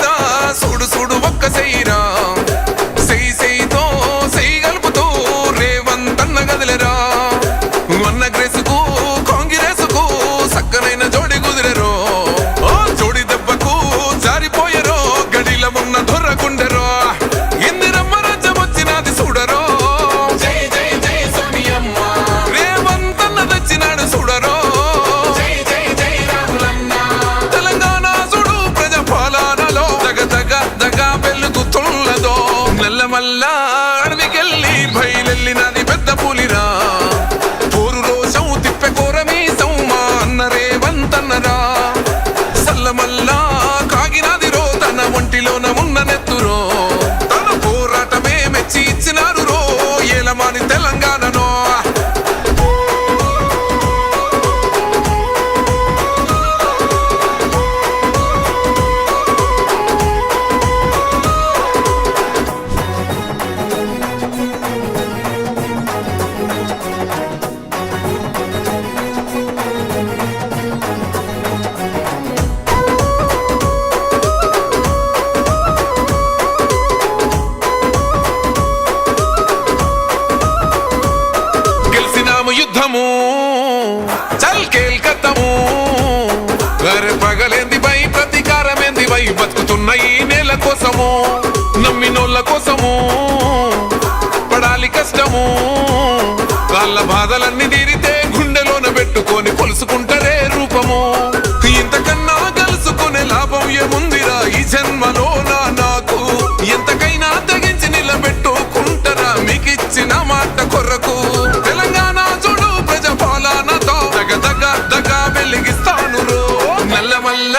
మీద సూడు సూడు ఒక్క సెయ్యిరా సెయ్యితో సెయ్యి కలుపుతూ రేవంతన్న గదిలేరా అన్న గ్రేసుకు కాంగిరేసుకు సక్కనైన జోడి కుదిరెరో జోడి దెబ్బకు జారిపోయరో గడిల ఉన్న దొర్రకుండెరో ఇందిరమ్మ రాజ్యం వచ్చినది చూడరో జై జై జై సోనియమ్మ రేవంతన్న తెచ్చినాడు చూడరో జై జై జై రాహులన్న తెలంగాణ చూడు ప్రజాపాలనలో దగ దగ దగ వెలుగుతున్నదో నల్లమల్ల అడవికెళ్ళి బయలెళ్ళినది పెద్ద పులిరా పోరు రోషం తిప్పె కోరమీసం మా అన్న రేవంతన్నరా సల్లమల్లా కాగినది రో తన ఒంటిలోన ఉన్న నెత్తురో తన పోరాటమే మెచ్చి ఇచ్చినారు రో ఏలమాని తెలంగాణనో యుద్ధము చల్ కేల్కత్తము అరే పగలేంది బై ప్రతీకారమేంది బై బతుకుతున్న ఈ నేల కోసము నమ్మినోళ్ళ కోసము పడాలి కష్టము వాళ్ళ బాధలన్నీ తీరితే గుండెలోన పెట్టుకొని పొలుసుకుంటారే రూపము ఇంతకన్నా కలుసుకునే లాభం ఏముందిరా ఈ జన్మలోన నాకు ఎంతకైనా తెగించి నిలబెట్టుకుంటారా మీకిచ్చిన మాట కొరకు తెలంగాణ చూడు ప్రజాపాలనతో దగ దగ దగ వెలిగిస్తాను రో నల్లమల్ల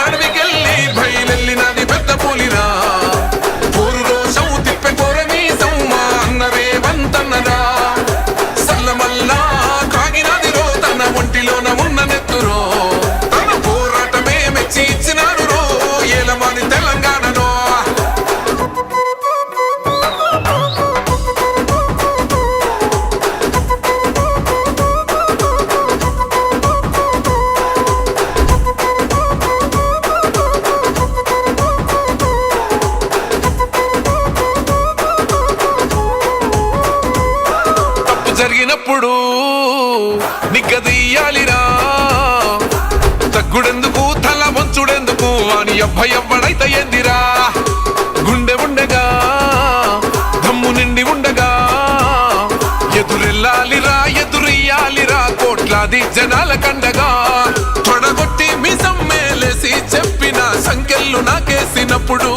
అడవికెళ్ళి బయలెళ్ళినది పెద్ద పులిరా పోరు రోషం తిప్పె కోరమీసం మా అన్న రేవంతన్నరా సల్లమల్ల కాగినది రో తన ఒంటిలోన ఉన్న నెత్తురో తన పోరాటమే మెచ్చి ఇచ్చినారు రో ఏలమాని తెలంగాణనో జరిగినప్పుడు నిగ్గదీయాలిరా తగ్గుడెందుకు తల వంచుడెందుకు అని ఎవ్వడైతే ఏందిరా గుండె ఉండగా దమ్ము నిండి ఉండగా ఎదురెళ్ళాలిరా ఎదురెయ్యాలిరా కోట్లాది జనాల కండగా తొడగొట్టి మీ సమ్మేలేసి చెప్పిన సంఖ్యలు నాకేసినప్పుడు